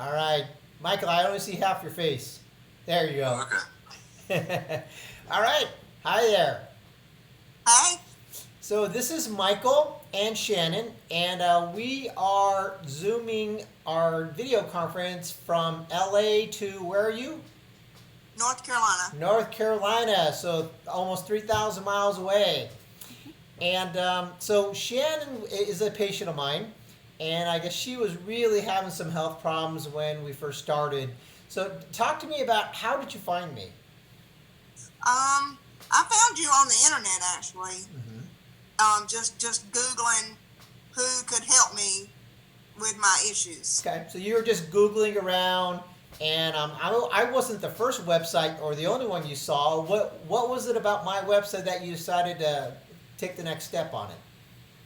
All right. Michael, I only see half your face. There you go. Oh, okay. All right. Hi there. Hey, So this is Michael and Shannon, and we are Zooming our video conference from LA to where are you? North Carolina. North Carolina, so almost 3,000 miles away. And so Shannon is a patient of mine, and I guess she was really having some health problems when we first started. So talk to me about how did you find me? I found you on the internet actually. Just Googling who could help me with my issues. Okay, so you were just Googling around, and I wasn't the first website or the only one you saw. What was it about my website that you decided to take the next step on it?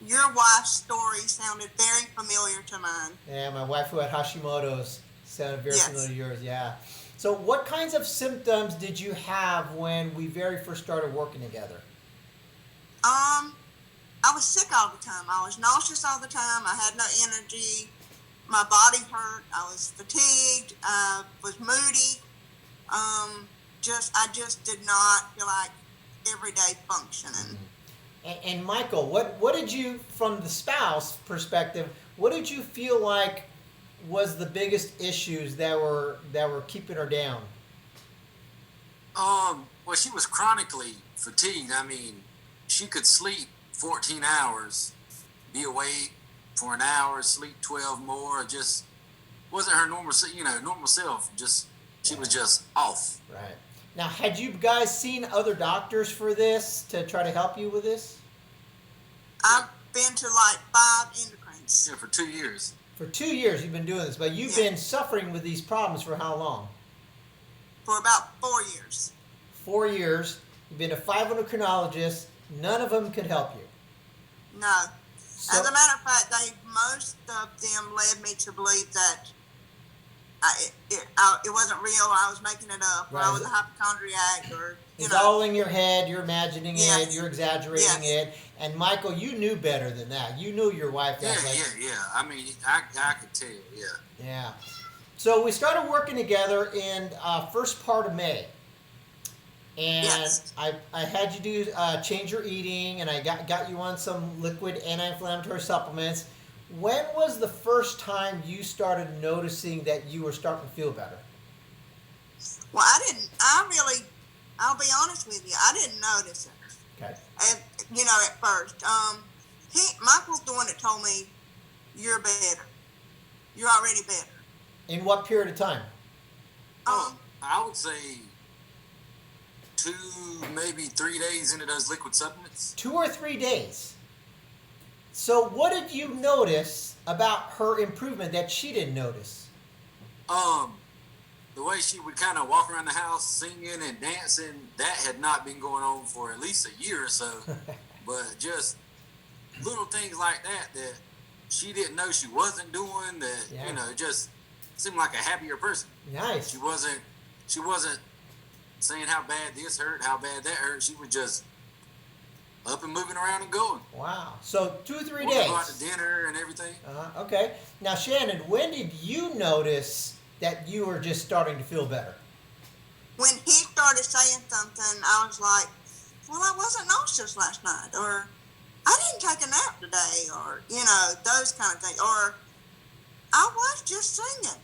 Your wife's story sounded very familiar to mine. Yeah, my wife who had Hashimoto's sounded very Yes. familiar to yours, yeah. So what kinds of symptoms did you have when we very first started working together? I was sick all the time. I was nauseous all the time. I had no energy. My body hurt. I was fatigued. I was moody. I just did not feel like everyday functioning. And Michael, what did you, from the spouse perspective, what did you feel like was the biggest issues that were keeping her down? Well, she was chronically fatigued. I mean, she could sleep 14 hours, be awake for an hour, sleep 12 more. Just wasn't her normal self. Just she was just off. Right. Now, had you guys seen other doctors for this to try to help you with this? I've been to like 5 endocrines. Yeah, for 2 years. For 2 years you've been doing this, but you've been suffering with these problems for how long? For about 4 years. 4 years. You've been to 5 endocrinologists. None of them could help you. No. So, As a matter of fact, most of them led me to believe that it wasn't real. I was making it up. Or I was a hypochondriac, or it's all in your head. You're imagining Yes. it. You're exaggerating it. And Michael, you knew better than that. You knew your wife. Yeah. I mean, I could tell. Yeah. Yeah. So we started working together in first part of May. And Yes. I had you do change your eating, and I got you on some liquid anti-inflammatory supplements. When was the first time you started noticing that you were starting to feel better? Well, I'll be honest with you, I didn't notice it. Okay. And, at first. Michael's the one that told me, you're better. You're already better. In what period of time? I would say 2, maybe 3 days into those liquid supplements. 2 or 3 days. So what did you notice about her improvement that she didn't notice? The way she would kind of walk around the house singing and dancing, that had not been going on for at least a year or so. But just little things like that she didn't know she wasn't doing, just seemed like a happier person. Nice. She wasn't saying how bad this hurt, how bad that hurt. She was just up and moving around and going. Wow. So 2 or 3 We'd days. go out to dinner and everything. Okay. Now, Shannon, when did you notice that you were just starting to feel better? When he started saying something, I was like, well, I wasn't nauseous last night, or I didn't take a nap today, or, those kind of things. Or I was just singing,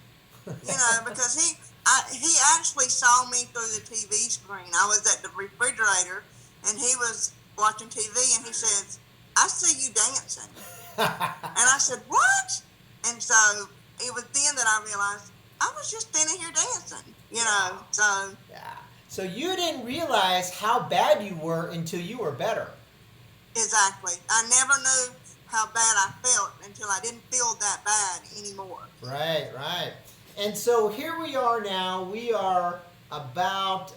because he actually saw me through the TV screen. I was at the refrigerator, and he was watching TV, and he says, I see you dancing. And I said, what? And so it was then that I realized I was just standing here dancing, so. Yeah. So you didn't realize how bad you were until you were better. Exactly. I never knew how bad I felt until I didn't feel that bad anymore. Right. And so here we are now. We are about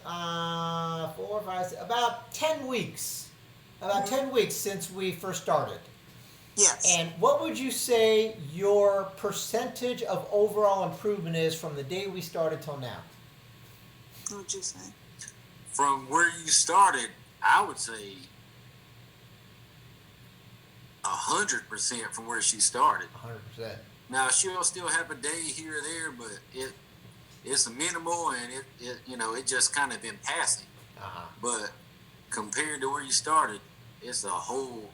10 weeks. About 10 weeks since we first started. Yes. And what would you say your percentage of overall improvement is from the day we started till now? What would you say? From where you started, I would say 100% from where she started. 100%. Now she'll still have a day here or there, but it's minimal, and it just kind of in passing. Uh-huh. But compared to where you started, it's a lot.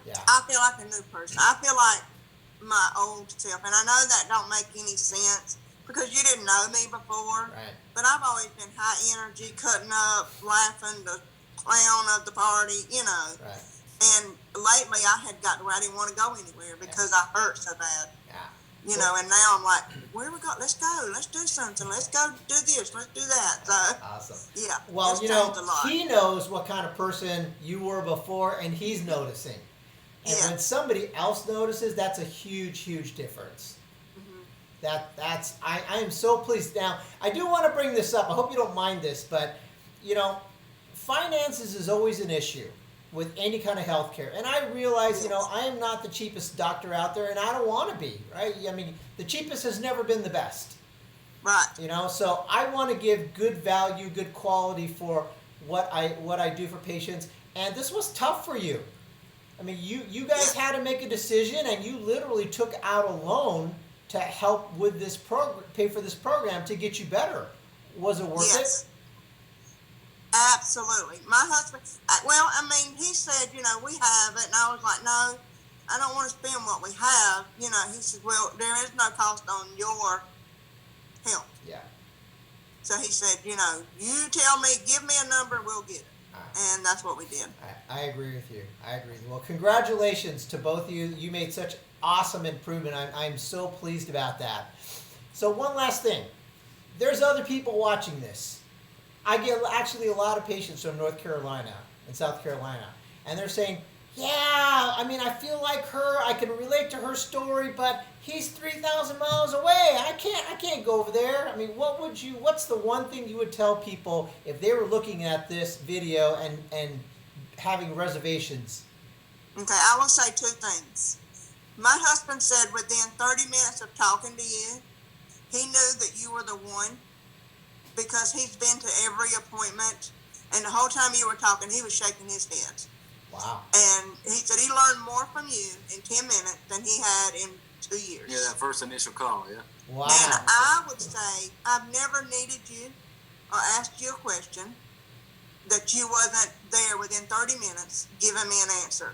Yeah. I feel like a new person. I feel like my old self, and I know that don't make any sense because you didn't know me before. Right. But I've always been high energy, cutting up, laughing, the clown of the party, Right. And lately I had got to where I didn't want to go anywhere because I hurt so bad. Yeah. And now I'm like, where we go? Let's go. Let's do something. Let's go do this. Let's do that. So, Awesome. yeah. Well, it's changed a lot. he knows what kind of person you were before, and he's noticing. And Yeah. when somebody else notices, that's a huge, huge difference. Mm-hmm. I am so pleased. Now, I do want to bring this up. I hope you don't mind this, but, finances is always an issue with any kind of healthcare. And I realize, I am not the cheapest doctor out there, and I don't want to be, right? I mean, the cheapest has never been the best. Right. So I want to give good value, good quality for what I do for patients. And this was tough for you. I mean, you guys had to make a decision, and you literally took out a loan to help with this program, pay for this program to get you better. Was it worth it? Absolutely. My husband, he said, we have it. And I was like, no, I don't want to spend what we have. He said, well, there is no cost on your health. Yeah. So he said, you tell me, give me a number, we'll get it. And that's what we did. I agree with you. Well, congratulations to both of you. You made such awesome improvement. I'm so pleased about that. So one last thing. There's other people watching this. I get actually a lot of patients from North Carolina and South Carolina, and they're saying, I feel like her. I can relate to her story, but he's 3,000 miles away. I can't go over there. I mean, what's the one thing you would tell people if they were looking at this video and having reservations? Okay, I will say two things. My husband said within 30 minutes of talking to you, he knew that you were the one because he's been to every appointment, and the whole time you were talking, he was shaking his head. Wow. And he said he learned more from you in 10 minutes than he had in 2 years. Yeah, that first initial call, yeah. Wow. And I would say I've never needed you or asked you a question that you wasn't there within 30 minutes giving me an answer.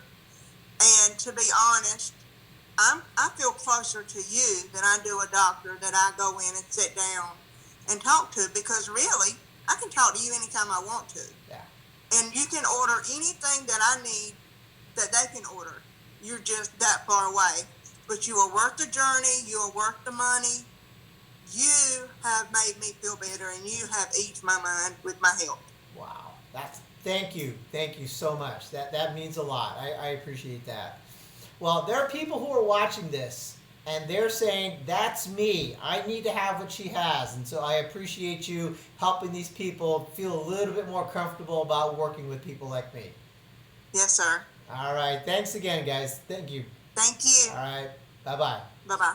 And to be honest, I feel closer to you than I do a doctor that I go in and sit down and talk to, because really, I can talk to you anytime I want to. Yeah. And you can order anything that I need that they can order. You're just that far away. But you are worth the journey. You are worth the money. You have made me feel better, and you have eased my mind with my help. Wow. Thank you so much. That means a lot. I appreciate that. Well, there are people who are watching this, and they're saying, that's me. I need to have what she has. And so I appreciate you helping these people feel a little bit more comfortable about working with people like me. Yes, sir. All right. Thanks again, guys. Thank you. Thank you. All right. Bye-bye. Bye-bye.